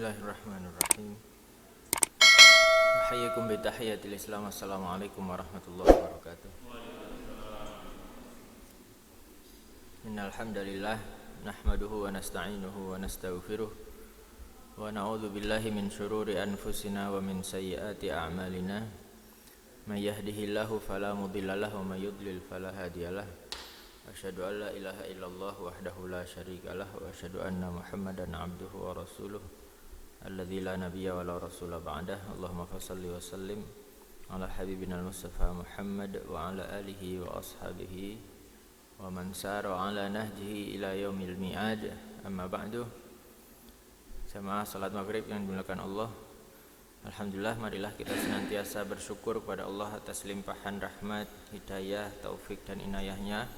Bismillahirrahmanirrahim. Ahyakum bi tahiyatil Islam. Assalamualaikum warahmatullahi wabarakatuh. Innal hamdalillah nahmaduhu wa nasta'inuhu wa nastaghfiruh wa na'udzu billahi min syururi anfusina wa min sayyiati a'malina. May yahdihillahu fala mudhillalah wa may yudlil fala hadiyalah. Asyhadu an la ilaha illallah wahdahu la syarikalah wa asyhadu anna Muhammadan abduhu wa rasuluh alladzi la nabiyya wa la rasula ba'dah. Allahumma shalli wa sallim ala habibina al-mustafa Muhammad wa ala alihi wa ashabihi wa man sara ala nahjihi ila yaumil mi'ad. Amma ba'du. Jamaah salat maghrib yang dimuliakan Allah, alhamdulillah, marilah kita senantiasa bersyukur kepada Allah atas limpahan rahmat, hidayah, taufik dan inayahnya,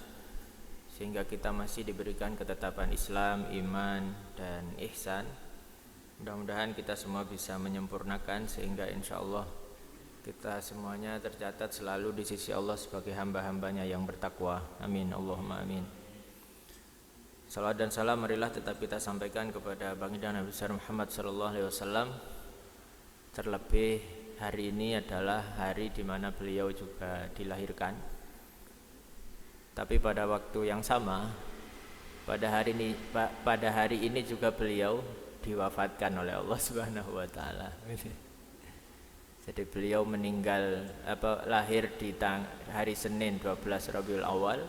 sehingga kita masih diberikan ketetapan Islam, iman dan ihsan. Mudah-mudahan kita semua bisa menyempurnakan sehingga insya Allah kita semuanya tercatat selalu di sisi Allah sebagai hamba-hambanya yang bertakwa. Amin, Allahumma amin. Salawat dan salam marilah tetap kita sampaikan kepada baginda Nabi besar Muhammad SAW. Terlebih hari ini adalah hari di mana beliau juga dilahirkan. Tapi pada waktu yang sama, pada hari ini juga beliau diwafatkan oleh Allah Subhanahu wa taala. Jadi beliau meninggal lahir di hari Senin 12 Rabiul Awal.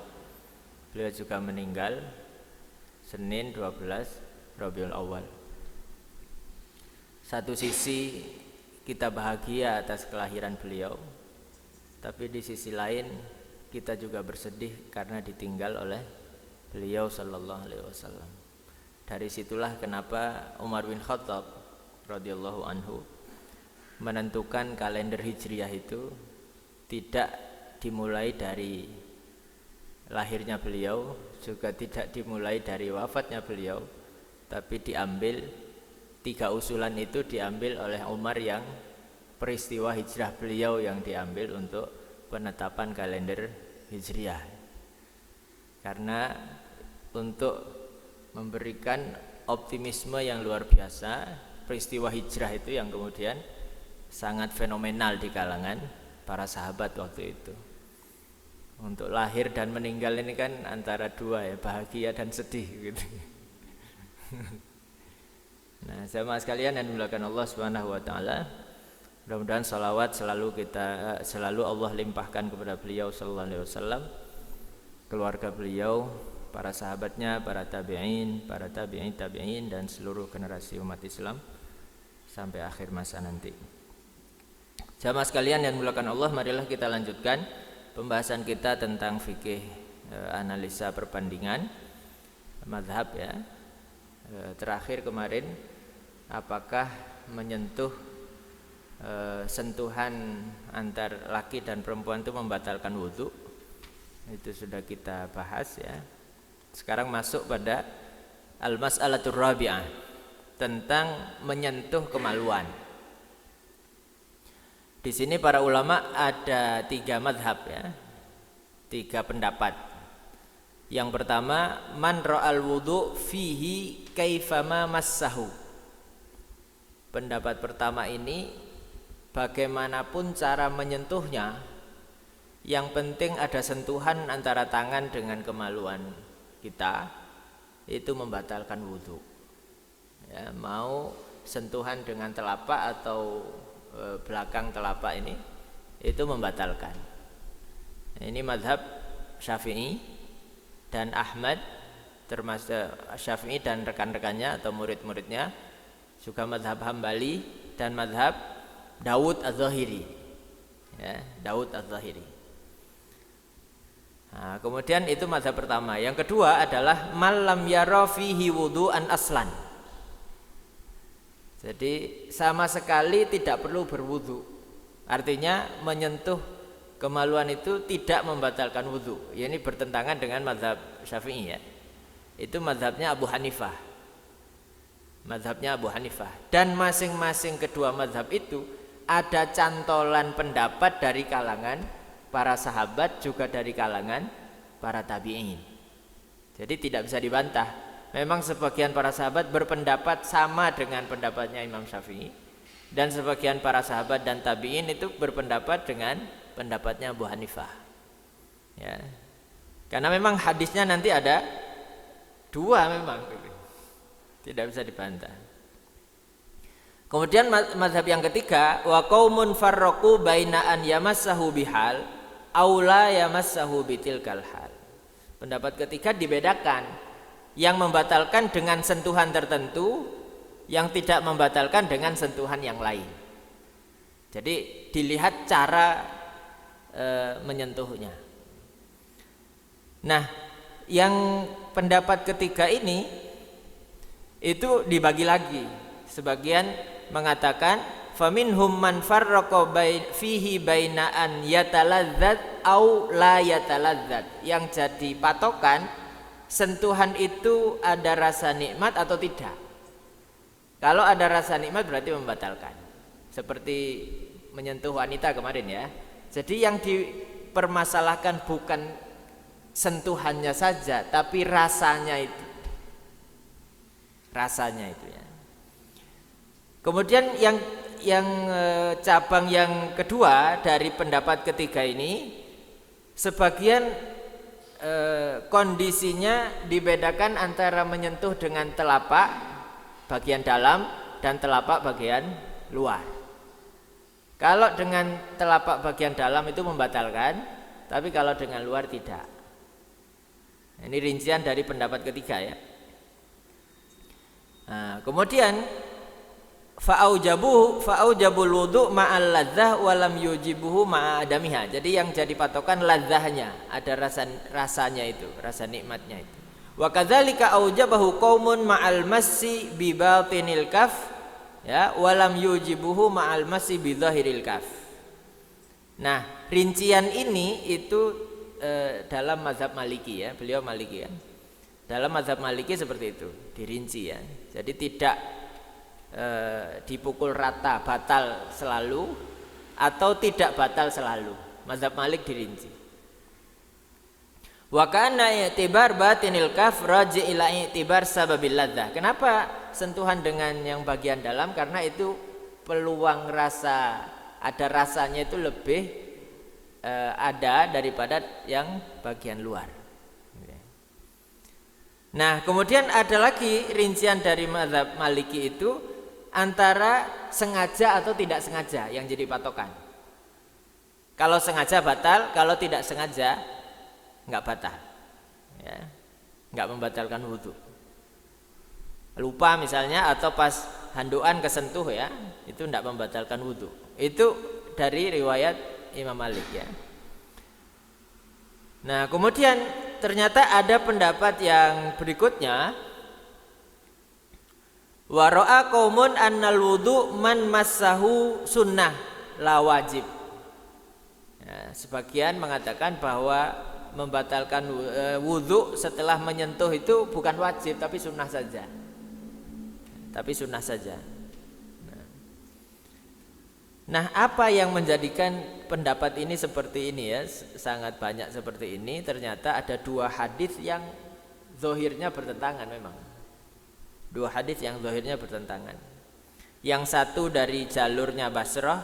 Beliau juga meninggal Senin 12 Rabiul Awal. Satu sisi kita bahagia atas kelahiran beliau, tapi di sisi lain kita juga bersedih karena ditinggal oleh beliau sallallahu alaihi wasallam. Dari situlah kenapa Umar bin Khattab radhiyallahu anhu menentukan kalender Hijriah itu tidak dimulai dari lahirnya beliau, juga tidak dimulai dari wafatnya beliau, tapi diambil tiga usulan itu diambil oleh Umar, yang peristiwa hijrah beliau yang diambil untuk penetapan kalender Hijriah. Karena untuk memberikan optimisme yang luar biasa, peristiwa hijrah itu yang kemudian sangat fenomenal di kalangan para sahabat waktu itu. Untuk lahir dan meninggal ini kan antara dua ya, bahagia dan sedih gitu. Nah, jamaah sekalian yang dimuliakan Allah Subhanahu wa taala, mudah-mudahan salawat selalu Allah limpahkan kepada beliau sallallahu alaihi wasallam, keluarga beliau, para sahabatnya, para tabi'in, tabi'in dan seluruh generasi umat Islam sampai akhir masa nanti. Jamaah sekalian yang dimuliakan Allah, marilah kita lanjutkan pembahasan kita tentang fikih analisa perbandingan mazhab ya. Terakhir kemarin, apakah menyentuh sentuhan antar laki dan perempuan itu membatalkan wudhu? Itu sudah kita bahas ya. Sekarang masuk pada al-mas'alatur rabi'ah, tentang menyentuh kemaluan. Di sini para ulama ada tiga madhab ya, tiga pendapat. Yang pertama, man ra'al wudu fihi kaifama massahu. Pendapat pertama ini, bagaimanapun cara menyentuhnya, yang penting ada sentuhan antara tangan dengan kemaluan kita, itu membatalkan wudhu ya. Mau sentuhan dengan telapak atau belakang telapak ini, itu membatalkan. Ini madhab Syafi'i dan Ahmad, termasuk Syafi'i dan rekan-rekannya atau murid-muridnya, juga madhab Hambali dan madhab Daud Az-Zahiri ya, Daud Az-Zahiri. Nah, kemudian itu mazhab pertama. Yang kedua adalah malam yara fihi wudu'an aslan. Jadi sama sekali tidak perlu berwudu. Artinya menyentuh kemaluan itu tidak membatalkan wudu. Ya, ini bertentangan dengan mazhab Syafi'i ya. Itu mazhabnya Abu Hanifah. Mazhabnya Abu Hanifah. Dan masing-masing kedua mazhab itu ada cantolan pendapat dari kalangan para sahabat, juga dari kalangan para tabi'in. Jadi tidak bisa dibantah memang sebagian para sahabat berpendapat sama dengan pendapatnya Imam Syafi'i, dan sebagian para sahabat dan tabi'in itu berpendapat dengan pendapatnya Abu Hanifah. Ya. Karena memang hadisnya nanti ada dua memang, tidak bisa dibantah. Kemudian mazhab yang ketiga, wa qaumun farraqu baina an yamassahu bihal aula yamassahu bitilkal hal. Pendapat ketiga dibedakan, yang membatalkan dengan sentuhan tertentu, yang tidak membatalkan dengan sentuhan yang lain. Jadi dilihat cara menyentuhnya. Nah, yang pendapat ketiga ini itu dibagi lagi. Sebagian mengatakan faminhum man farraqa fihi baina an yataladzat au la yataladzat. Yang jadi patokan sentuhan itu ada rasa nikmat atau tidak. Kalau ada rasa nikmat berarti membatalkan. Seperti menyentuh wanita kemarin ya. Jadi yang dipermasalahkan bukan sentuhannya saja, tapi rasanya itu. Rasanya itu ya. Kemudian yang cabang yang kedua dari pendapat ketiga ini, sebagian kondisinya dibedakan antara menyentuh dengan telapak bagian dalam dan telapak bagian luar. Kalau dengan telapak bagian dalam itu membatalkan, tapi kalau dengan luar tidak. Ini rincian dari pendapat ketiga ya. Nah, kemudian fa'aujabul wudu' ma'al ladzah wa lam yujibuhu ma'adamiha. Jadi yang jadi patokan ladzahnya, ada rasanya itu, rasa nikmatnya itu. Wa kadzalika aujabahu qaumun ma'al massi bi batinil kaf ya, wa lam yujibuhu ma'al massi bi dhahiril kaf. Nah, rincian ini itu dalam mazhab Maliki ya, beliau Maliki ya. Dalam mazhab Maliki seperti itu, dirinci ya. Jadi tidak dipukul rata batal selalu atau tidak batal selalu. Mazhab Malik dirinci. Wa kana i'tibar batinil kaf raji' ila i'tibar sababil ladzah. Kenapa sentuhan dengan yang bagian dalam? Karena itu peluang rasa, ada rasanya itu lebih ada daripada yang bagian luar. Nah, kemudian ada lagi rincian dari mazhab Maliki itu antara sengaja atau tidak sengaja yang jadi patokan. Kalau sengaja batal, kalau tidak sengaja nggak batal, ya, nggak membatalkan wudhu. Lupa misalnya atau pas handuan kesentuh ya, itu nggak membatalkan wudhu. Itu dari riwayat Imam Malik ya. Nah, kemudian ternyata ada pendapat yang berikutnya. Wa ra'a qaumun annal wudu man massahu sunnah la wajib. Ya, sebagian mengatakan bahwa membatalkan wudu setelah menyentuh itu bukan wajib tapi sunnah saja. Tapi sunnah saja. Nah, apa yang menjadikan pendapat ini seperti ini ya, sangat banyak seperti ini, ternyata ada dua hadis yang zahirnya bertentangan memang. Dua hadis yang zahirnya bertentangan. Yang satu dari jalurnya Basrah,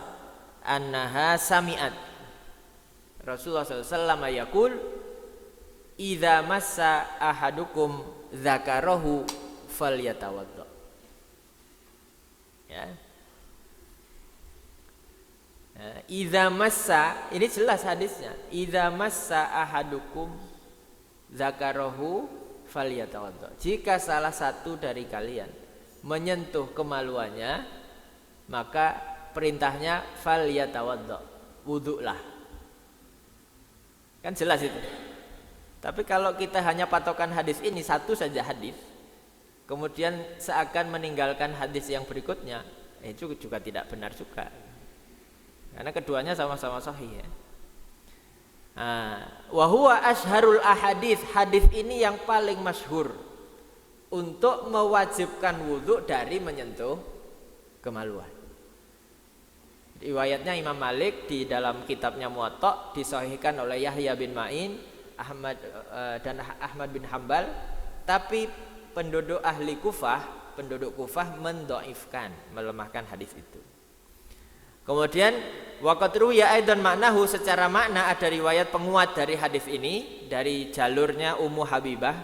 annaha sami'at Rasulullah SAW yaqul idza massa ahadukum dzakarahu falyatawadda. Ya. Idza massa, ini jelas hadisnya. Idza massa ahadukum dzakarahu falyatawadda. Jika salah satu dari kalian menyentuh kemaluannya, maka perintahnya falyatawadda, wudulah. Kan jelas itu. Tapi kalau kita hanya patokan hadis ini, satu saja hadis, kemudian seakan meninggalkan hadis yang berikutnya, itu juga tidak benar juga. Karena keduanya sama-sama sahih ya. Wa huwa asharul ahadits, hadis ini yang paling masyhur untuk mewajibkan wudhu dari menyentuh kemaluan. Riwayatnya Imam Malik di dalam kitabnya Muwatta disahihkan oleh Yahya bin Ma'in, Ahmad dan Ahmad bin Hambal, tapi penduduk Kufah mendoifkan, melemahkan hadis itu. Kemudian waqat ruwiya aidan maknahu, secara makna ada riwayat penguat dari hadis ini dari jalurnya Ummu Habibah,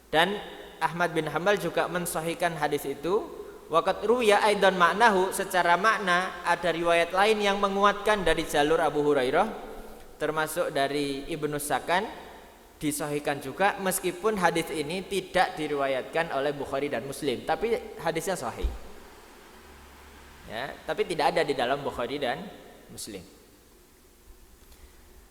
dan Ahmad bin Hanbal juga mensahihkan hadis itu. Waqat ruwiya aidan maknahu, secara makna ada riwayat lain yang menguatkan dari jalur Abu Hurairah, termasuk dari Ibnu Sakan, disahihkan juga, meskipun hadis ini tidak diriwayatkan oleh Bukhari dan Muslim, tapi hadisnya sahih. Ya, tapi tidak ada di dalam Bukhari dan Muslim.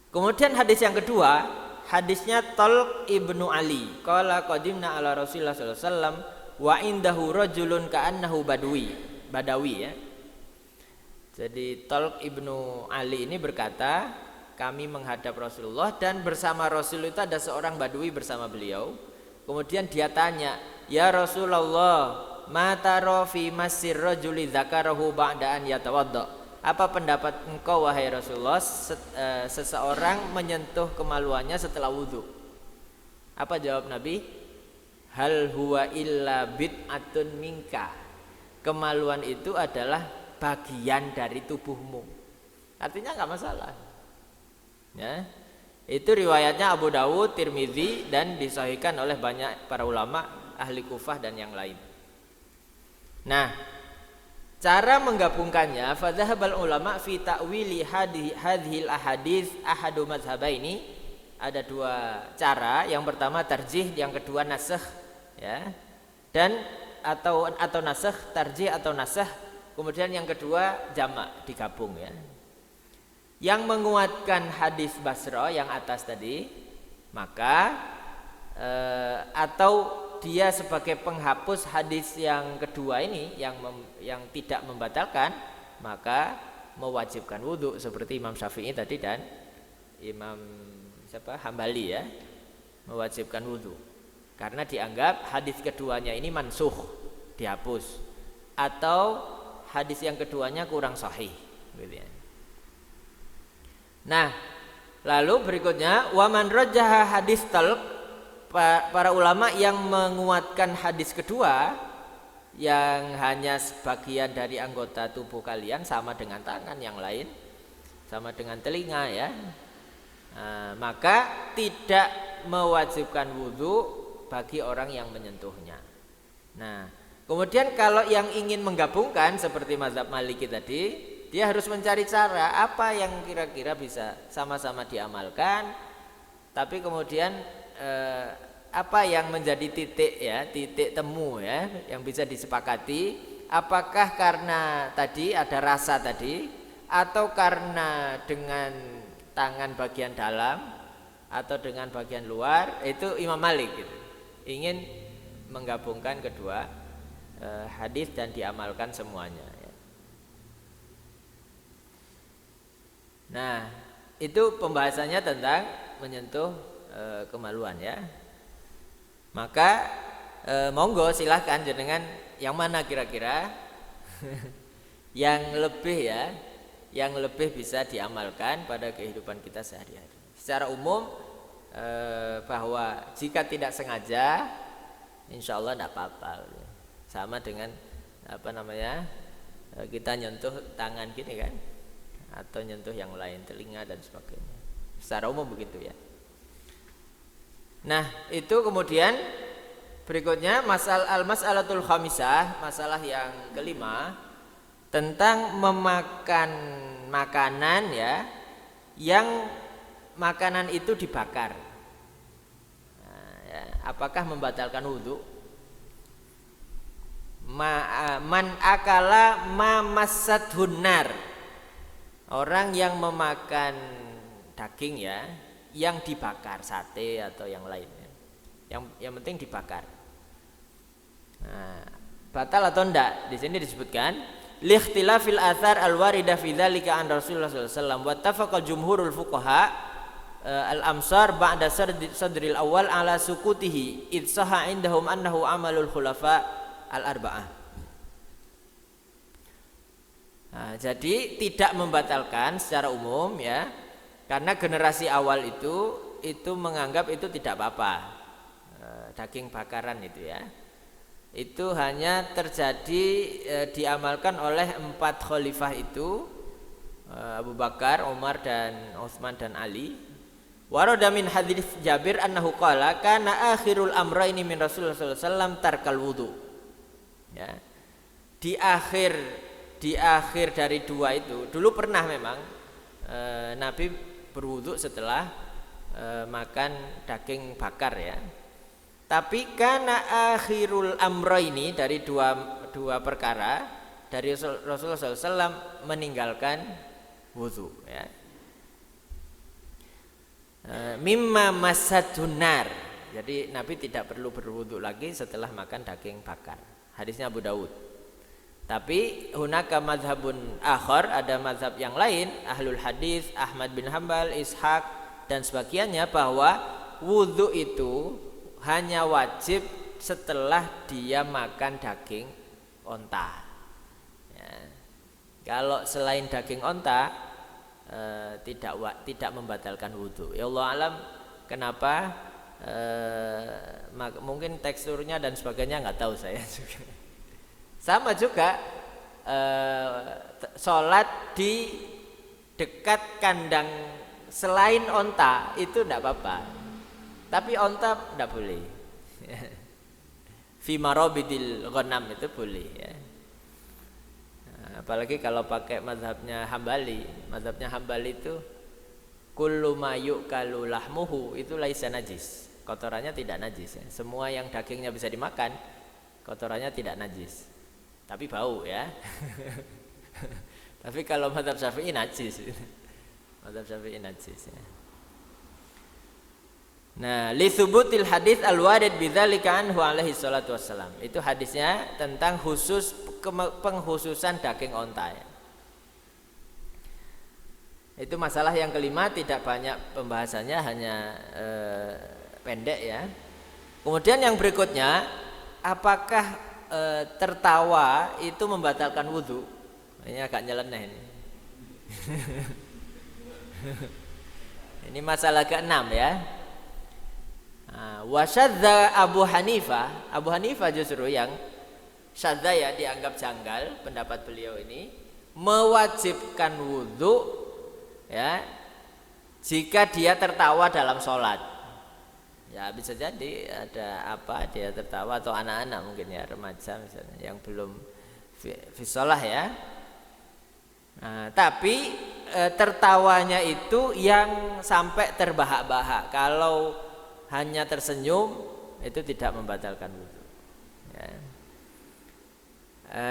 Kemudian hadis yang kedua, hadisnya Talq ibnu Ali. Qala qadimna ala Rasulillah sallallahu alaihi wasallam wa indahu rajulun ka'annahu badawi ya. Jadi Talq ibnu Ali ini berkata, kami menghadap Rasulullah dan bersama Rasul itu ada seorang badui bersama beliau. Kemudian dia tanya, "Ya Rasulullah, ma tara fi masir rajuli dzakarahu ba'da an yatawadda?" Apa pendapat engkau wahai Rasulullah seseorang menyentuh kemaluannya setelah wudu? Apa jawab Nabi? Hal huwa illa bid'atun minka. Kemaluan itu adalah bagian dari tubuhmu. Artinya enggak masalah. Ya. Itu riwayatnya Abu Dawud, Tirmidzi, dan disahihkan oleh banyak para ulama ahli Kufah dan yang lain. Nah, cara menggabungkannya, fadzahabal ulama fi ta'wili hadhil ahadits ahadu mazhabaini. Ada dua cara, yang pertama tarjih, yang kedua nasakh ya. Dan atau nasakh, tarjih atau nasakh. Kemudian yang kedua jamak, digabung ya. Yang menguatkan hadis Basra yang atas tadi, maka atau dia sebagai penghapus hadis yang kedua ini yang tidak membatalkan, maka mewajibkan wudhu seperti Imam Syafi'i tadi dan Imam Hambali ya, mewajibkan wudhu karena dianggap hadis keduanya ini mansukh, dihapus, atau hadis yang keduanya kurang sahih gitu ya. Nah, lalu berikutnya waman rajjaha hadis talq, para ulama yang menguatkan hadis kedua yang hanya sebagian dari anggota tubuh kalian, sama dengan tangan, yang lain sama dengan telinga ya, maka tidak mewajibkan wudhu bagi orang yang menyentuhnya. Nah, kemudian kalau yang ingin menggabungkan seperti mazhab Maliki tadi, dia harus mencari cara apa yang kira-kira bisa sama-sama diamalkan, tapi kemudian apa yang menjadi titik temu ya, yang bisa disepakati, apakah karena tadi ada rasa tadi, atau karena dengan tangan bagian dalam atau dengan bagian luar. Itu Imam Malik gitu, ingin menggabungkan kedua hadis dan diamalkan semuanya. Nah, itu pembahasannya tentang menyentuh kemaluan ya. Maka monggo silahkan jenengan yang mana kira-kira yang lebih bisa diamalkan pada kehidupan kita sehari-hari. Secara umum bahwa jika tidak sengaja, insya Allah tidak apa-apa. Sama dengan kita nyentuh tangan gini kan, atau nyentuh yang lain, telinga dan sebagainya. Secara umum begitu ya. Nah, itu kemudian berikutnya al-mas'alatul khamisah, masalah yang kelima, tentang memakan makanan ya, yang makanan itu dibakar. Nah, ya, apakah membatalkan wudhu? Man akala ma massathun nar. Orang yang memakan daging ya, yang dibakar, sate atau yang lainnya, yang penting dibakar. Nah, batal atau enggak? Di sini disebutkan likhtilafil athar al-waridah fi dzalika an Rasulullah sallallahu alaihi wasallam wa tafaqal jumhurul fuqaha al-amsar ba'da sadril awal ala sukutihi id saha indahum annahu amalul khulafa al-arba'ah. Nah, jadi tidak membatalkan secara umum ya, karena generasi awal itu menganggap itu tidak apa-apa. daging bakaran itu ya. Itu hanya terjadi diamalkan oleh 4 khalifah itu, Abu Bakar, Umar dan Utsman dan Ali. Warada min hadits Jabir annahu qala kana akhirul amraini min Rasulullah sallallahu alaihi wasallam tarkal wudu. Ya. Di akhir dari 2 itu dulu pernah memang Nabi berwudu setelah makan daging bakar ya. Tapi karena akhirul amraini dari dua perkara dari Rasulullah SAW meninggalkan wudu ya. Mimma masadunar. Jadi Nabi tidak perlu berwudu lagi setelah makan daging bakar. Hadisnya Abu Dawud. Tapi hunaka madhabun akhar, ada madhab yang lain, ahlul hadis Ahmad bin Hambal, Ishaq dan sebagiannya, bahwa wudu itu hanya wajib setelah dia makan daging onta ya. Kalau selain daging onta tidak membatalkan wudu. Ya Allah alam kenapa, mungkin teksturnya dan sebagainya nggak tahu saya juga. Sama juga sholat di dekat kandang selain onta itu tidak apa-apa. Tapi onta tidak boleh. Fi marabidil ghanam itu boleh ya. Apalagi kalau pakai mazhabnya Hambali. Mazhabnya Hambali itu kullu ma yu'kalu lahmuhu itu laisa najis. Kotorannya tidak najis ya. Semua yang dagingnya bisa dimakan, kotorannya tidak najis. Tapi bau ya. Tapi kalau mazhab Syafi'i najis. Mazhab Syafi'i najis ya. Nah, li thubutil hadits al-warid bidzalika anhu alaihi salatu wassalam. Itu hadisnya tentang penghususan daging onta ya. Itu masalah yang kelima, tidak banyak pembahasannya, hanya pendek ya. Kemudian yang berikutnya, apakah tertawa itu membatalkan wudu? Ini agak nyeleneh ini. Ini masalah ke-6 ya. Wasyadza Abu Hanifah justru yang syadza ya, dianggap janggal pendapat beliau ini, mewajibkan wudu ya jika dia tertawa dalam sholat. Ya bisa jadi ada apa dia tertawa, atau anak-anak mungkin ya, remaja misalnya yang belum fi shalah ya. Nah, tapi tertawanya itu yang sampai terbahak-bahak. Kalau hanya tersenyum itu tidak membatalkan wudu ya.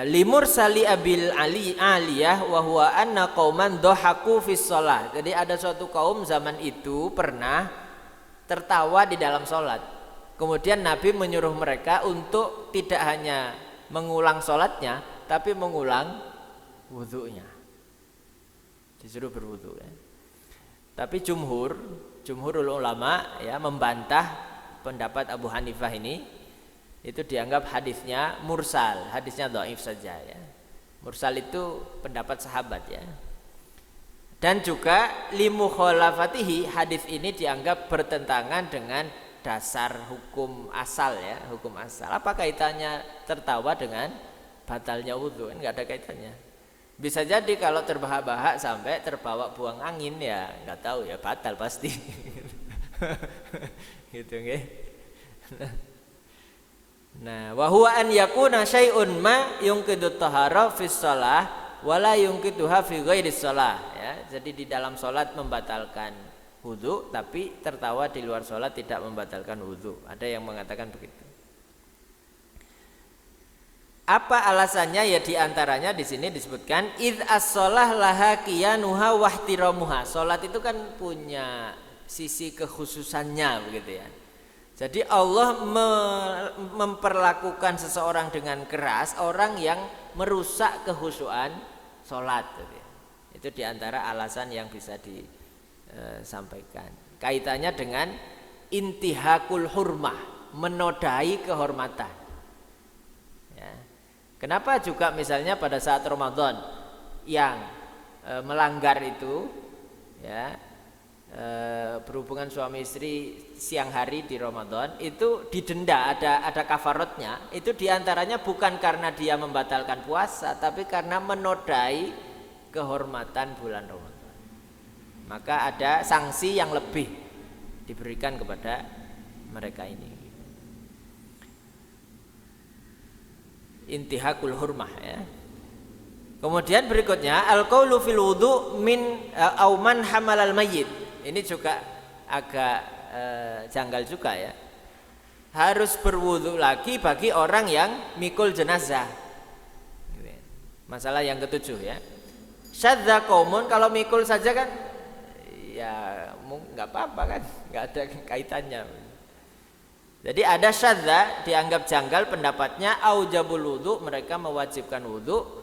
Limur sali abil aliyah wa huwa anna qauman dhahaku fi shalah. Jadi ada suatu kaum zaman itu pernah tertawa di dalam sholat. Kemudian Nabi menyuruh mereka untuk tidak hanya mengulang sholatnya, tapi mengulang wudunya. Disuruh berwudu ya. Tapi jumhurul ulama ya membantah pendapat Abu Hanifah ini. Itu dianggap hadisnya mursal, hadisnya dhaif saja ya. Mursal itu pendapat sahabat ya. Dan juga limukhalafatihi, hadis ini dianggap bertentangan dengan dasar hukum asal ya, hukum asal. Apa kaitannya tertawa dengan batalnya wudu? Kan enggak ada kaitannya. Bisa jadi kalau terbahak-bahak sampai terbawa buang angin ya enggak tahu ya, batal pasti. Gitu nggih. Nah, wa huwa an yakuna syai'un ma yunqidu tahara fi shalah wala yunqiduha fi ghairi shalah ya. Jadi di dalam salat membatalkan wudu, tapi tertawa di luar salat tidak membatalkan wudu. Ada yang mengatakan begitu. Apa alasannya? Ya diantaranya di sini disebutkan id as-shalah laha qiyanuha wa ihtiramuha. Salat itu kan punya sisi kekhususannya begitu ya. Jadi Allah memperlakukan seseorang dengan keras, orang yang merusak kehusuan sholat. Itu diantara alasan yang bisa disampaikan. Kaitannya dengan intihakul hurmah, menodai kehormatan. Ya. Kenapa juga misalnya pada saat Ramadan yang melanggar itu, ya, berhubungan suami istri siang hari di Ramadan itu didenda, ada kafaratnya. Itu diantaranya bukan karena dia membatalkan puasa, tapi karena menodai kehormatan bulan Ramadan. Maka ada sanksi yang lebih diberikan kepada mereka ini. Intihakul hurmah ya. Kemudian berikutnya al-qaulu fil wudu min auman hamalal mayyit. Ini juga agak janggal juga ya. Harus berwudu lagi bagi orang yang mikul jenazah. Masalah yang ketujuh ya. Syadza qaumun, kalau mikul saja kan ya nggak apa-apa kan, nggak ada kaitannya. Jadi ada syadza dianggap janggal pendapatnya aujabul wudu, mereka mewajibkan wudu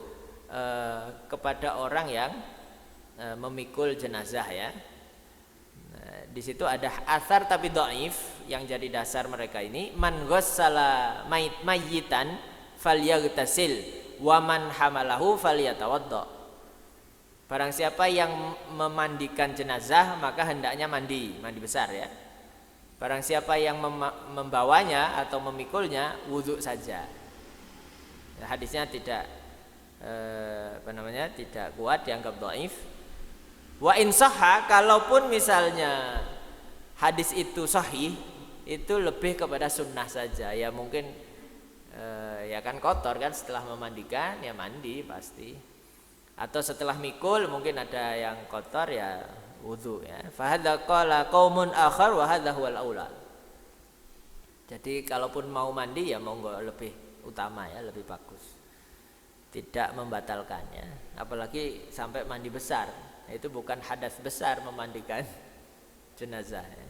kepada orang yang memikul jenazah ya. Di situ ada asar tapi dhaif yang jadi dasar mereka ini, man ghassala mayyitan falyaghtasil wa man hamalahu falyatawadda. Barang siapa yang memandikan jenazah maka hendaknya mandi besar ya. Barang siapa yang membawanya atau memikulnya wudhu saja. Hadisnya tidak tidak kuat, dianggap dhaif. Wa in sahha, kalaupun misalnya hadis itu sahih, itu lebih kepada sunnah saja. Ya mungkin ya kan kotor kan setelah memandikan ya mandi pasti. Atau setelah mikul mungkin ada yang kotor ya wudu ya. Fa hadza qala qaumun akhar wa hadza huwal aula. Jadi kalaupun mau mandi ya monggo lebih utama ya, lebih bagus. Tidak membatalkannya, apalagi sampai mandi besar. Itu bukan hadas besar memandikan jenazah ya.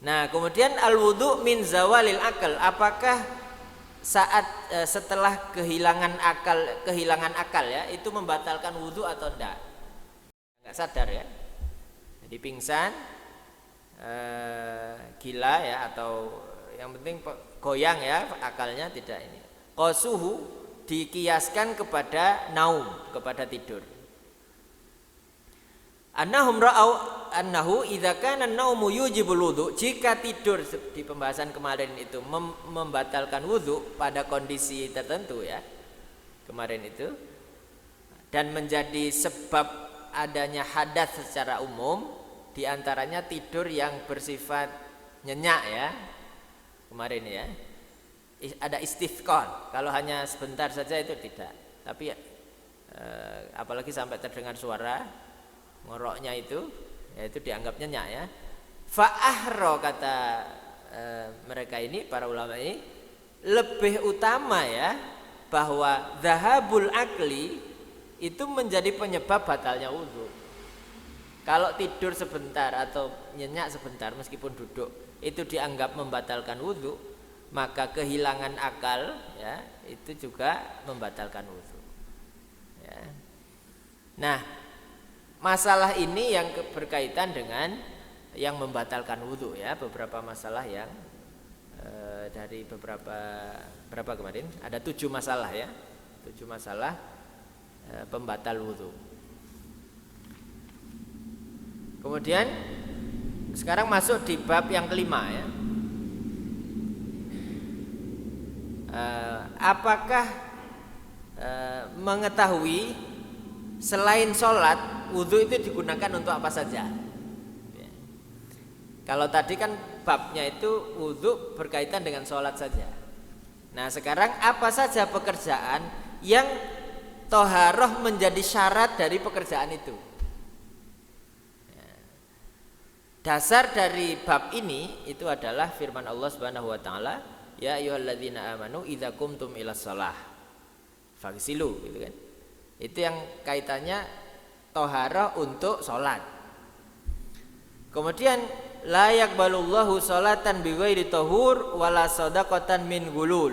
Nah, kemudian al-wudu min zawalil akal. Apakah saat setelah kehilangan akal ya itu membatalkan wudu atau enggak? Nggak sadar ya, jadi pingsan, gila ya, atau yang penting goyang ya akalnya tidak ini. Qasuhu dikiaskan kepada naum, kepada tidur. Annahum ra'au annahu idza kana an-naumu yujibul wudu, jika tidur di pembahasan kemarin itu membatalkan wudu pada kondisi tertentu ya kemarin itu, dan menjadi sebab adanya hadas secara umum, diantaranya tidur yang bersifat nyenyak ya kemarin ya, ada istifqar. Kalau hanya sebentar saja itu tidak, tapi apalagi sampai terdengar suara ngoroknya itu ya itu dianggap nyenyak ya. Fa'ahro, kata mereka ini, para ulama ini, lebih utama ya bahwa dhahabul akli itu menjadi penyebab batalnya wudu. Kalau tidur sebentar atau nyenyak sebentar meskipun duduk itu dianggap membatalkan wudu, maka kehilangan akal ya itu juga membatalkan wudu ya. Nah, masalah ini yang berkaitan dengan yang membatalkan wudu ya, beberapa masalah yang dari berapa kemarin ada 7 masalah ya, 7 masalah pembatal wudu. Kemudian sekarang masuk di bab yang kelima ya. Apakah mengetahui selain sholat wudu itu digunakan untuk apa saja? Ya. Kalau tadi kan babnya itu wudu berkaitan dengan sholat saja. Nah sekarang apa saja pekerjaan yang toharoh menjadi syarat dari pekerjaan itu? Ya. Dasar dari bab ini itu adalah firman Allah Subhanahu wa taala, ya ayyuhalladzina amanu idza qumtum ilas shalah faghsilu, gitu kan. Itu yang kaitannya toharoh untuk sholat. Kemudian la yaqbalullahu sholatan bighairi tahur wala shadaqatan min gulul.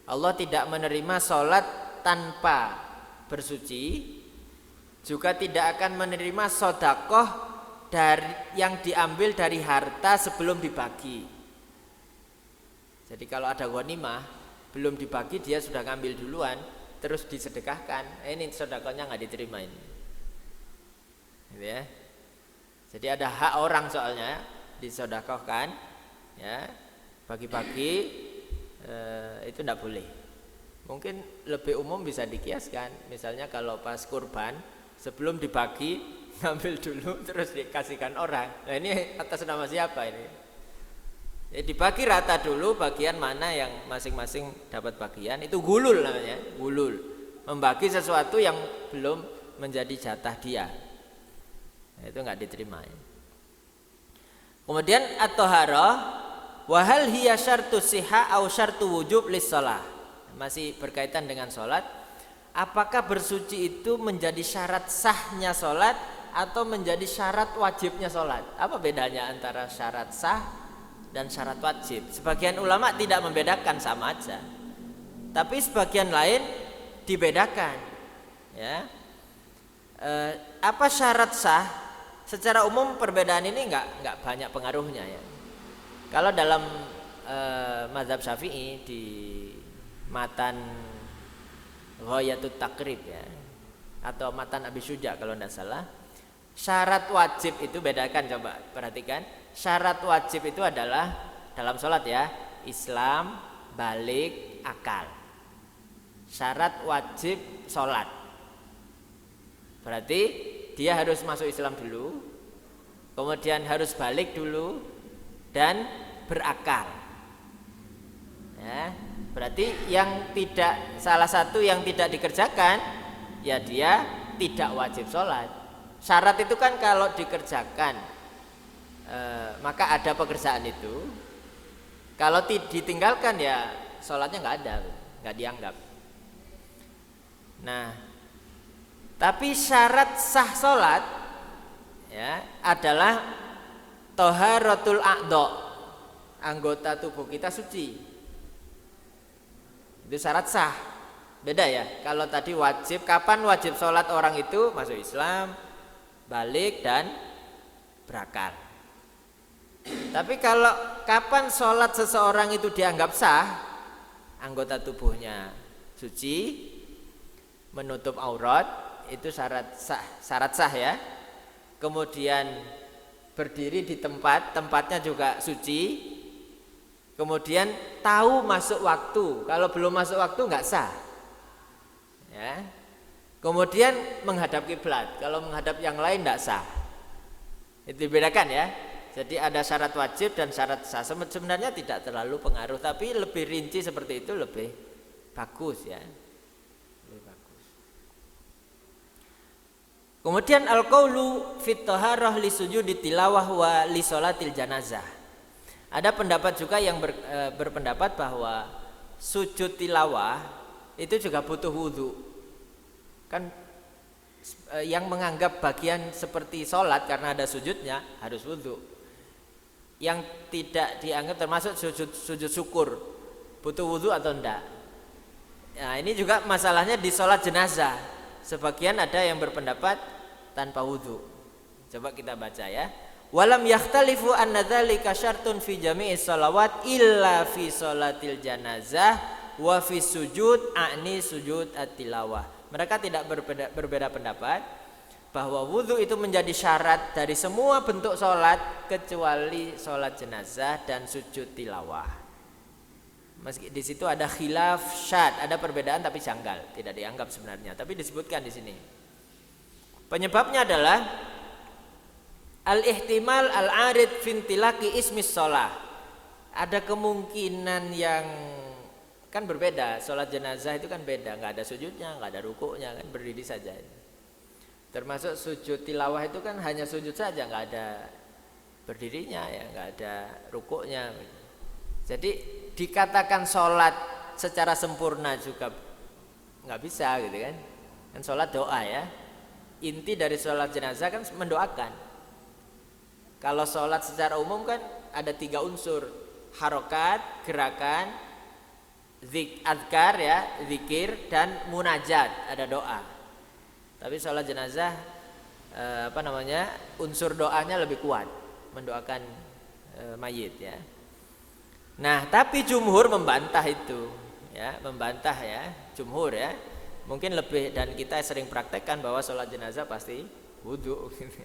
Allah tidak menerima sholat tanpa bersuci, juga tidak akan menerima sedekah yang diambil dari harta sebelum dibagi. Jadi kalau ada ghanimah belum dibagi, dia sudah ngambil duluan terus disedekahkan, ini sedekahnya nggak diterima ini. Gitu ya. Jadi ada hak orang soalnya disedekahkan, ya, pagi-pagi itu tidak boleh. Mungkin lebih umum bisa dikiaskan, misalnya kalau pas kurban sebelum dibagi ngambil dulu terus dikasihkan orang. Nah ini atas nama siapa ini? Ya, dibagi rata dulu bagian mana yang masing-masing dapat bagian, itu gulul namanya, gulul. Membagi sesuatu yang belum menjadi jatah dia. Nah, itu enggak diterima. Kemudian at-thaharah wa hal hiya syartu sihah au syartu wujub lis-shalah. Masih berkaitan dengan sholat. Apakah bersuci itu menjadi syarat sahnya sholat atau menjadi syarat wajibnya sholat? Apa bedanya antara syarat sah dan syarat wajib? Sebagian ulama tidak membedakan, sama aja. Tapi sebagian lain dibedakan. Ya. Apa syarat sah? Secara umum perbedaan ini enggak banyak pengaruhnya ya. Kalau dalam mazhab Syafi'i di matan Ghayatut Taqrib ya, atau matan Abi Syuja kalau tidak salah, syarat wajib itu bedakan, coba perhatikan. Syarat wajib itu adalah dalam sholat ya, Islam, balik, akal. Syarat wajib sholat berarti dia harus masuk Islam dulu, kemudian harus balik dulu, dan berakal. Ya, berarti yang tidak, salah satu yang tidak dikerjakan ya dia tidak wajib sholat. Syarat itu kan kalau dikerjakan maka ada pekerjaan itu. Kalau ditinggalkan ya sholatnya nggak ada, nggak dianggap. Nah, tapi syarat sah sholat ya adalah thaharatul a'dha, anggota tubuh kita suci. Itu syarat sah. Beda ya. Kalau tadi wajib, kapan wajib sholat orang itu? Masuk Islam, balik, dan berakal. Tapi kalau kapan sholat seseorang itu dianggap sah? Anggota tubuhnya suci, menutup aurat, itu syarat sah ya. Kemudian berdiri di tempatnya juga suci. Kemudian tahu masuk waktu, kalau belum masuk waktu nggak sah. Ya. Kemudian menghadap kiblat, kalau menghadap yang lain nggak sah. Itu dibedakan ya. Jadi ada syarat wajib dan syarat sah. Sebenarnya tidak terlalu pengaruh, tapi lebih rinci seperti itu lebih bagus ya. Lebih bagus. Kemudian al-qaulu fit thaharah li sujudi tilawah wa li sholatil janazah. Ada pendapat juga yang berpendapat bahwa sujud tilawah itu juga butuh wudhu. Kan yang menganggap bagian seperti sholat karena ada sujudnya harus wudhu. Yang tidak dianggap termasuk sujud syukur, butuh wudhu atau enggak. Nah ini juga masalahnya di sholat jenazah. Sebagian ada yang berpendapat tanpa wudhu. Coba kita baca ya. Walam yakhtalifu anna dzalika syartun fi jami'is shalawat illa fi sholatil janazah wa fi sujud a'ni sujud at-tilawah. Mereka tidak berbeda pendapat bahwa wudhu itu menjadi syarat dari semua bentuk sholat kecuali sholat jenazah dan sujud tilawah. Meski di situ ada khilaf syad, ada perbedaan tapi janggal, tidak dianggap sebenarnya, tapi disebutkan di sini. Penyebabnya adalah al-ihtimal al-arid fintilaki ismis sholah. Ada kemungkinan yang kan berbeda. Sholat jenazah itu kan beda, nggak ada sujudnya, nggak ada rukuknya, kan berdiri saja. Termasuk sujud tilawah itu kan hanya sujud saja, nggak ada berdirinya ya, nggak ada rukuknya. Jadi dikatakan sholat secara sempurna juga nggak bisa gitu kan. Kan sholat doa ya. Inti dari sholat jenazah kan mendoakan. Kalau sholat secara umum kan ada 3 unsur, harokat, gerakan, azkar ya, zikir, dan munajat, ada doa. Tapi sholat jenazah unsur doanya lebih kuat, mendoakan mayit ya. Nah tapi jumhur membantah itu ya, membantah ya, jumhur ya. Mungkin lebih, dan kita sering praktekkan bahwa sholat jenazah pasti wudhu gitu.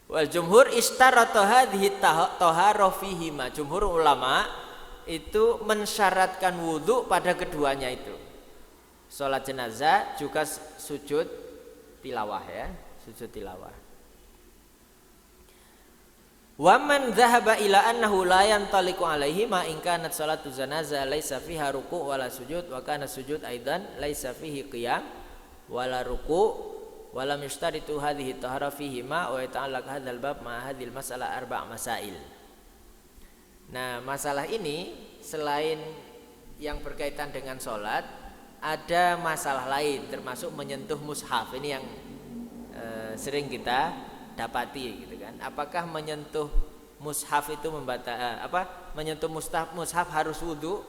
Wal jumhur istarata hadhihi taharah fihima. Jumhur ulama itu mensyaratkan wudu pada keduanya itu. Salat jenazah juga sujud tilawah ya, sujud tilawah. Wa man dhahaba ila annahu la yantaliqu alaihi ma in kanat salatu janazah laisa fiha ruku' wala sujud wa kana sujud aidan laisa fihi qiyam wala ruku' wala yashtaritu hadhihi tahara fihi ma wa yata'allaq hadzal bab ma hadhil masalah arba' masail. Nah, masalah ini selain yang berkaitan dengan salat ada masalah lain termasuk menyentuh mushaf. Ini yang sering kita dapati gitu kan. Apakah menyentuh mushaf itu menyentuh mushaf harus wudu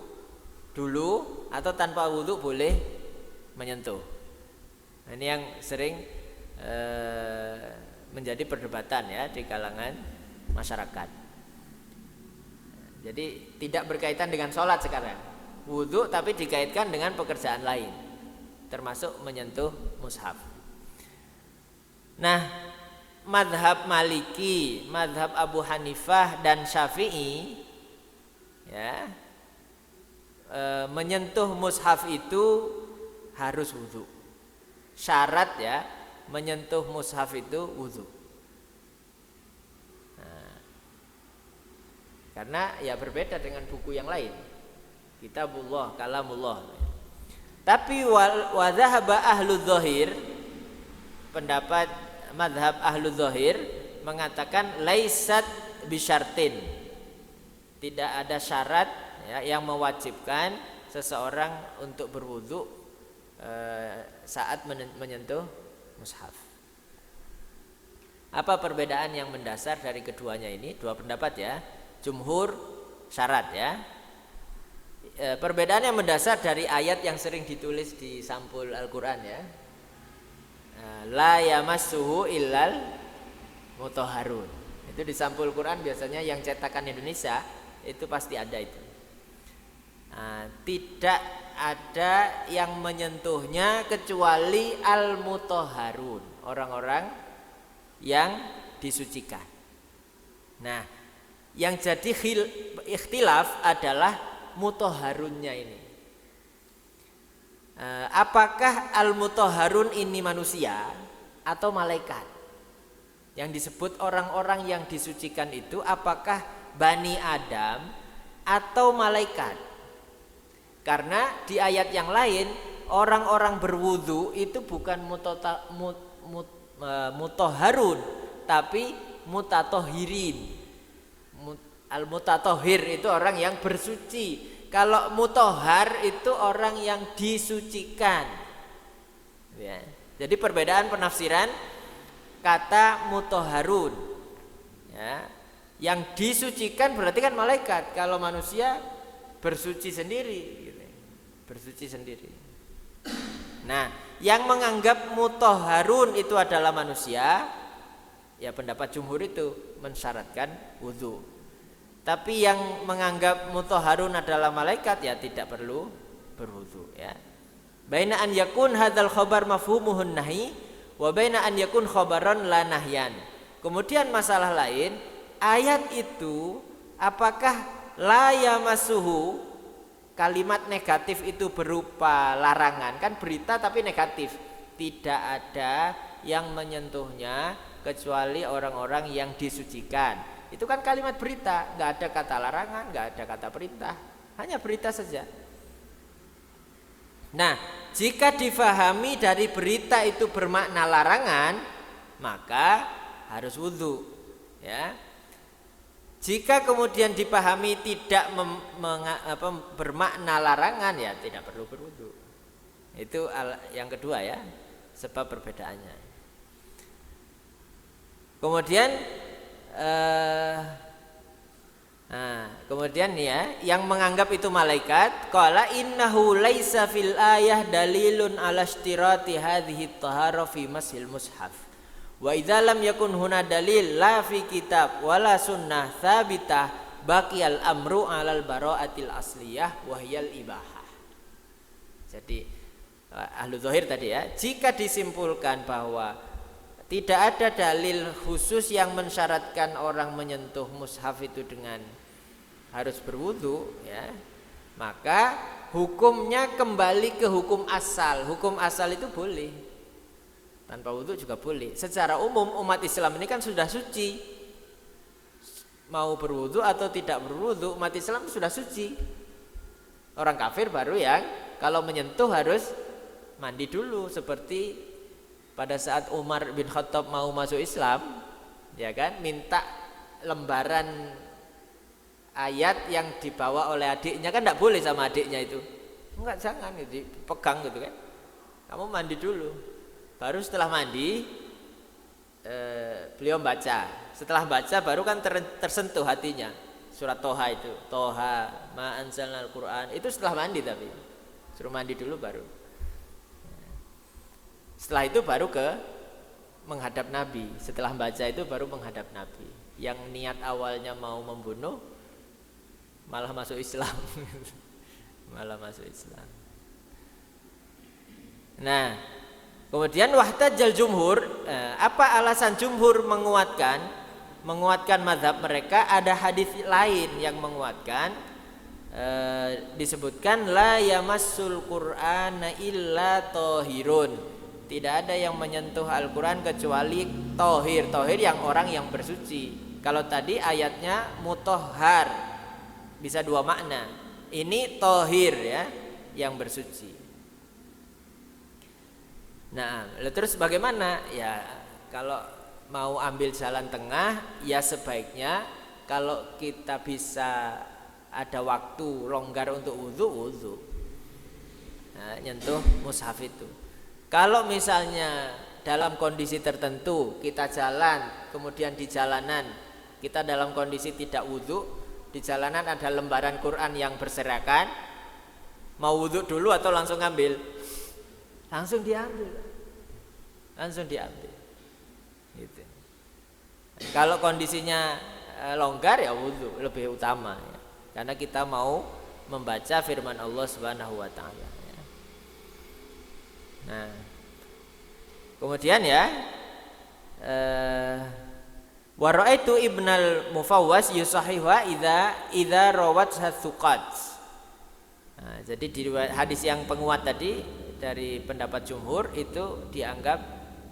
dulu atau tanpa wudu boleh menyentuh? Nah, ini yang sering menjadi perdebatan ya di kalangan masyarakat. Jadi tidak berkaitan dengan sholat sekarang, wudu tapi dikaitkan dengan pekerjaan lain, termasuk menyentuh mushaf. Nah, madhab Maliki, madhab Abu Hanifah dan Syafi'i ya, menyentuh mushaf itu harus wudu. Syarat ya, menyentuh mushaf itu wudu. Nah, karena ya berbeda dengan buku yang lain. Kitabullah, kalamullah. Tapi wa dhahaba ahlu dzahir, pendapat madhab ahlu dzahir mengatakan laisat bisyartin, tidak ada syarat ya, yang mewajibkan seseorang untuk berwudu saat menyentuh mushaf. Apa perbedaan yang mendasar dari keduanya ini? Dua pendapat ya. Jumhur syarat ya. Perbedaan yang mendasar dari ayat yang sering ditulis di sampul Al-Quran ya. La yamassuhu illal mutahharun. Itu di sampul Quran biasanya yang cetakan Indonesia itu pasti ada itu. Tidak ada yang menyentuhnya kecuali al-mutahharun, orang-orang yang disucikan. Nah, yang jadi ikhtilaf adalah mutahharunnya ini. Apakah al-mutahharun ini manusia atau malaikat? Yang disebut orang-orang yang disucikan itu apakah Bani Adam atau malaikat? Karena di ayat yang lain orang-orang berwudu itu bukan mutahharun tapi mutatohirin. Al-mutatohir itu orang yang bersuci. Kalau mutahhar itu orang yang disucikan ya. Jadi perbedaan penafsiran kata mutahharun ya. Yang disucikan berarti kan malaikat. Kalau manusia bersuci sendiri gitu. Bersuci sendiri. Nah, yang menganggap mutahharun itu adalah manusia, ya pendapat jumhur itu mensyaratkan wudu. Tapi yang menganggap mutahharun adalah malaikat ya tidak perlu berwudu ya. Baina an yakun hadzal khabar mafhumuhun nahi wa baina an yakun khabaran la nahyan. Kemudian masalah lain, ayat itu apakah la yamassuhu, kalimat negatif itu berupa larangan, kan berita tapi negatif. Tidak ada yang menyentuhnya kecuali orang-orang yang disucikan. Itu kan kalimat berita, nggak ada kata larangan, nggak ada kata perintah, hanya berita saja. Nah, jika difahami dari berita itu bermakna larangan, maka harus wudu, ya. Jika kemudian dipahami tidak bermakna larangan, ya tidak perlu berwudu. Itu yang kedua ya, sebab perbedaannya. Kemudian kemudian ya, yang menganggap itu malaikat, qala innahu laisa fil ayah dalilun ala ishtirati hadhihi tahara fi masil mushaf. Wa idza lam yakun huna dalil la fi kitab wala sunnah tsabitah baqiyal amru alal bara'atil asliyah wa hiyal ibahah. Jadi ahlu dzahir tadi ya, jika disimpulkan bahwa Tidak ada dalil khusus yang mensyaratkan orang menyentuh mushaf itu dengan harus berwudu, ya. Maka hukumnya kembali ke hukum asal. Hukum asal itu boleh. Tanpa wudu juga boleh. Secara umum umat Islam ini kan sudah suci. Mau berwudu atau tidak berwudu, umat Islam sudah suci. Orang kafir baru yang kalau menyentuh harus mandi dulu, seperti pada saat Umar bin Khattab mau masuk Islam, ya kan, minta lembaran ayat yang dibawa oleh adiknya, kan tidak boleh sama adiknya itu. Enggak, jangan gitu, dipegang gitu kan. Kamu mandi dulu. Baru setelah mandi beliau baca. Setelah baca baru kan tersentuh hatinya. Surat Toha itu, Toha ma anzalnal Quran, itu setelah mandi, tapi suruh mandi dulu baru. Setelah itu baru ke menghadap Nabi. Setelah baca itu baru menghadap Nabi. Yang niat awalnya mau membunuh malah masuk Islam. Malah masuk Islam. Nah, kemudian wahtajal jumhur, apa alasan jumhur menguatkan mazhab mereka? Ada hadis lain yang menguatkan, disebutkan la yamassul qur'ana illa thahirun. Tidak ada yang menyentuh Al-Quran kecuali tohir. Tohir yang orang yang bersuci. Kalau tadi ayatnya mutohar, bisa dua makna. Ini tohir, ya, yang bersuci. Nah, terus bagaimana? Ya, kalau mau ambil jalan tengah, ya sebaiknya kalau kita bisa ada waktu longgar untuk wudu. Nah, nyentuh mushaf itu. Kalau misalnya dalam kondisi tertentu kita jalan, kemudian di jalanan kita dalam kondisi tidak wudu, di jalanan ada lembaran Quran yang berserakan, mau wudu dulu atau langsung ngambil? Langsung diambil. Gitu. Kalau kondisinya longgar, ya wudu lebih utama, ya. Karena kita mau membaca firman Allah Subhanahu wa taala. Nah, kemudian ya, wa raaitu Ibnul Mufawwas yusahiha idza rawat hatsuqat. Nah, jadi di hadis yang penguat tadi dari pendapat jumhur itu dianggap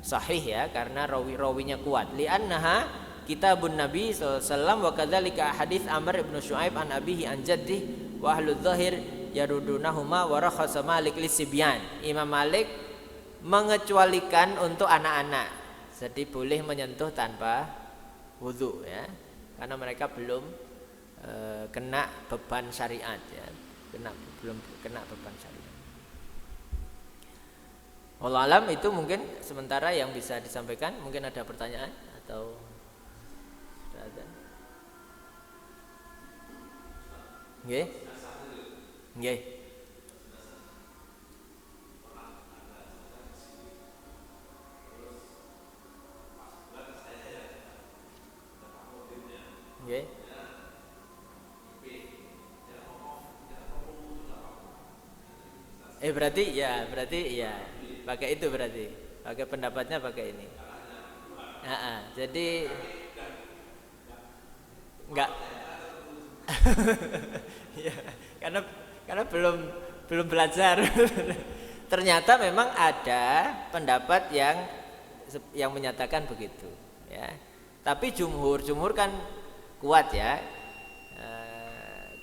sahih, ya, karena rawi-rawinya kuat. Li'annaha kitabun Nabi sallallahu alaihi wasallam wa kadzalika hadis Amr ibn Syuaib an abihi an jaddih wa ahlu dzahir yarudunahuma wa rakhasa Malik lisibyan. Imam Malik mengecualikan untuk anak-anak, jadi boleh menyentuh tanpa wudu, ya, karena mereka belum kena beban syariat, ya, belum kena beban syariat. Wallahu alam, itu mungkin sementara yang bisa disampaikan. Mungkin ada pertanyaan atau sudah ada? Nggih. Nggih. Nggih. Berarti ya pakai itu, berarti pakai pendapatnya pakai ini. Jadi enggak. Ya, karena belum belajar. Ternyata memang ada pendapat yang menyatakan begitu, ya. Tapi jumhur kan kuat, ya.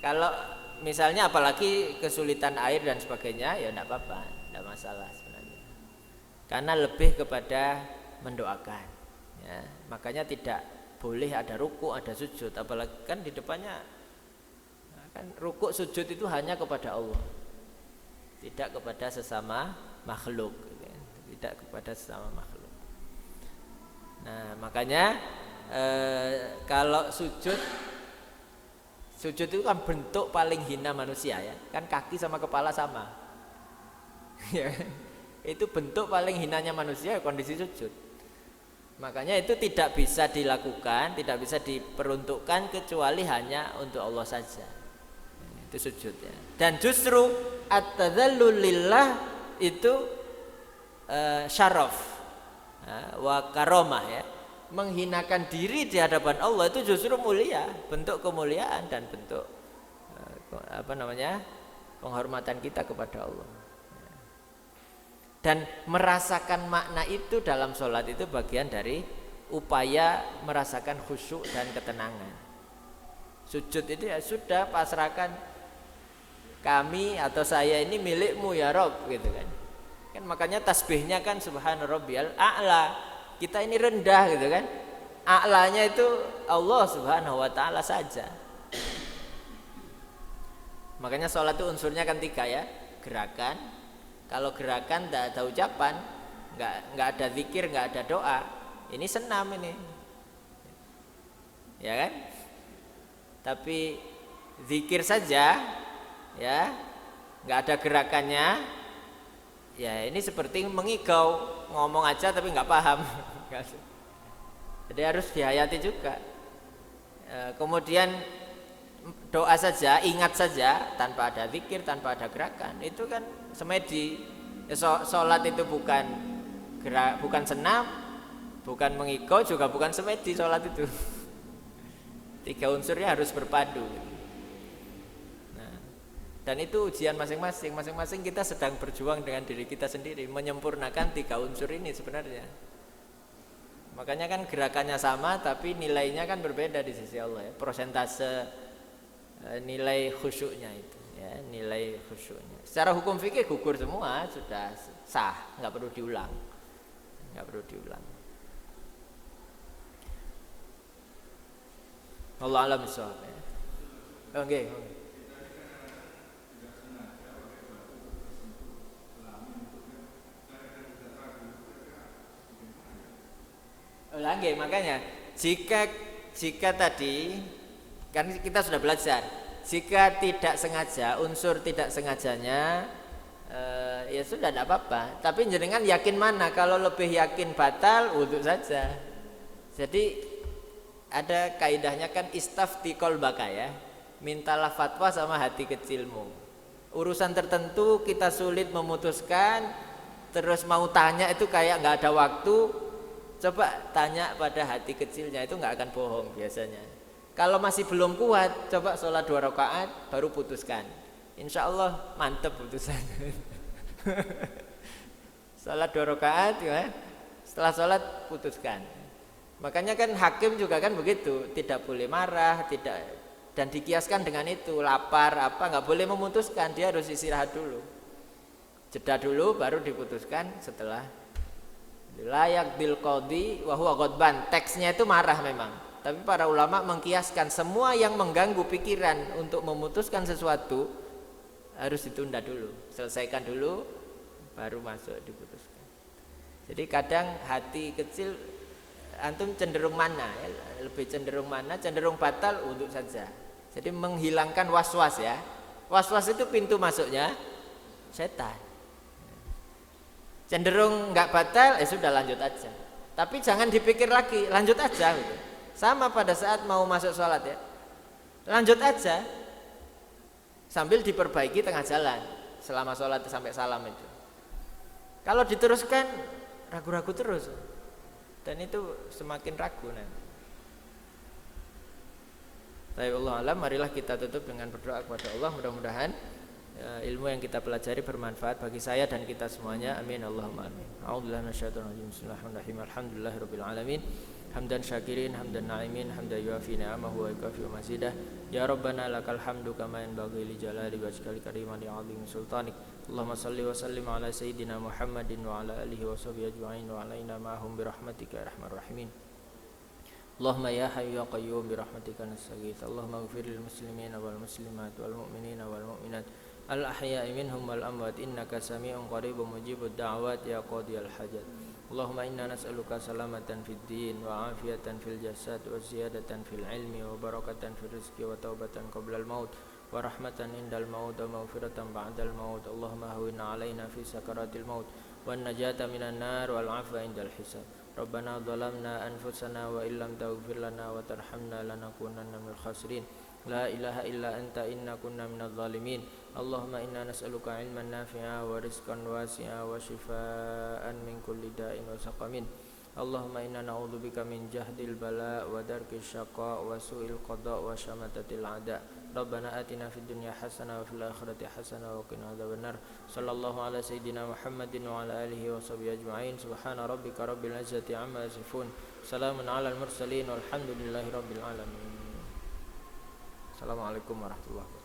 Kalau misalnya apalagi kesulitan air dan sebagainya, ya enggak apa-apa, enggak masalah sebenarnya. Karena lebih kepada mendoakan, ya. Makanya tidak boleh ada ruku, ada sujud, apalagi kan di depannya kan ruku sujud itu hanya kepada Allah, tidak kepada sesama makhluk, tidak kepada sesama makhluk. Nah, makanya kalau sujud itu kan bentuk paling hina manusia, ya, kan kaki sama kepala sama. Ya, itu bentuk paling hinanya manusia, kondisi sujud. Makanya itu tidak bisa dilakukan, tidak bisa diperuntukkan kecuali hanya untuk Allah saja. Itu sujud, ya. Dan justru at-tadzallul lillah itu syaraf. wa karomah ya. Menghinakan diri di hadapan Allah itu justru mulia, bentuk kemuliaan dan bentuk penghormatan kita kepada Allah. Dan merasakan makna itu dalam sholat itu bagian dari upaya merasakan khusyuk dan ketenangan. Sujud itu ya sudah, pasrahkan kami atau saya ini milikmu ya Rob gitu kan. Kan makanya tasbihnya kan subhana rabbiyal a'la. Kita ini rendah gitu kan. A'lanya itu Allah Subhanahu wa taala saja. Makanya sholat itu unsurnya kan 3 ya. Gerakan. Kalau gerakan tidak ada ucapan, nggak ada zikir, nggak ada doa, ini senam ini. Ya kan? Tapi zikir saja ya, nggak ada gerakannya. Ya ini seperti mengigau, ngomong aja tapi nggak paham. Jadi harus dihayati juga. Kemudian doa saja, ingat saja tanpa ada zikir, tanpa ada gerakan, itu kan semedi. Sholat itu bukan senam, bukan mengigau, juga bukan semedi sholat itu. 3 unsurnya harus berpadu. Dan itu ujian masing-masing. Masing-masing kita sedang berjuang dengan diri kita sendiri menyempurnakan 3 unsur ini sebenarnya. Makanya kan gerakannya sama tapi nilainya kan berbeda di sisi Allah ya. Persentase nilai khusyuknya itu ya, nilai khusyuknya. Secara hukum fikih gugur semua, sudah sah, nggak perlu diulang. Allah alam bissawab ya. Oke. Lagi makanya jika tadi kan kita sudah belajar, jika tidak sengaja, unsur tidak sengajanya ya sudah tidak apa-apa. Tapi jenengan yakin mana? Kalau lebih yakin batal, wudhu saja. Jadi ada kaidahnya kan istafti qalbaka ya. Mintalah fatwa sama hati kecilmu. Urusan tertentu kita sulit memutuskan, terus mau tanya itu kayak nggak ada waktu. Coba tanya pada hati kecilnya, itu nggak akan bohong biasanya. Kalau masih belum kuat, coba sholat 2 rakaat baru putuskan. Insya Allah mantep putusan. Sholat 2 rakaat ya, setelah sholat putuskan. Makanya kan hakim juga kan begitu, tidak boleh marah, tidak, dan dikiaskan dengan itu, lapar apa nggak boleh memutuskan, dia harus istirahat dulu, jeda dulu baru diputuskan setelah layak bil qadhi wa huwa ghadban. Teksnya itu marah memang, tapi para ulama mengkiaskan semua yang mengganggu pikiran untuk memutuskan sesuatu harus ditunda dulu, selesaikan dulu baru masuk diputuskan. Jadi kadang hati kecil antum cenderung mana ya? Lebih cenderung mana? Cenderung batal untuk saja. Jadi menghilangkan was-was ya. Was-was itu pintu masuknya setan. Cenderung nggak batal, sudah lanjut aja. Tapi jangan dipikir lagi, lanjut aja gitu. Sama pada saat mau masuk sholat ya, lanjut aja sambil diperbaiki tengah jalan selama sholat sampai salam itu. Kalau diteruskan ragu-ragu terus, dan itu semakin ragu nanti. Baik, Allah alam, marilah kita tutup dengan berdoa kepada Allah. Mudah-mudahan ilmu yang kita pelajari bermanfaat bagi saya dan kita semuanya. Amin Allahumma amin. A'udzubillahi minasyaitonir rajim. Bismillahirrahmanirrahim. Alhamdulillahirabbil alamin. Hamdan syakirin, hamdan na'imin, hamdan yuafi ni'amahu wa yukafi mazidah. Ya Rabbana lakal hamdu kama yanbaghi li jalali wajhikal karim wa li'azimi sultanik. Allahumma salli wa sallim ala sayyidina Muhammadin wa ala alihi wa sahbihi ajma'in wa alaina ma'hum bi rahmatika ya arhamar rahimin. Allahumma ya hayyu ya qayyum bi rahmatika nastaghits. Allahumma ighfir lil muslimina wal muslimat wal mu'minina wal mu'minat al-ahya'i minhum wal amwat innaka sami'un qaribun mujibud da'wat ya qadiyal hajat. Allahumma inna nas'aluka salamatan fid din wa afiyatan fil jasad wa ziyadatan fil ilmi wa barakatan fil rizqi wa taubatan qabla al maut wa rahmatan indal maut wa maghfiratan ba'dal maut. Allahumma hawwin 'alaina fi sakaratil maut wan najata minan nar wal 'afwa indal hisab. Rabbana dhalamna anfusana wa illam taghfir lana wa tarhamna lanakunanna minal khasirin. La ilaha illa anta inna kunna minadh dhalimin. Allahumma inna nas'aluka ilman nafi'a wa rizqan wasi'a wa shifaa'an min kulli da'in wa saqamin. Allahumma inna na'udzubika min jahdil bala wa darkis syaqa wa su'il qada wa syamatatil a'da. Rabbana atina fid dunya hasanah wa fil akhirati hasanah wa qina adzabannar. Sallallahu ala sayyidina Muhammadin wa ala alihi wa sahbihi ajma'in. Subhana rabbika rabbil izzati amma yasifun. Salamun alal mursalin walhamdulillahi rabbil alamin. Assalamualaikum warahmatullahi wabarakatuh.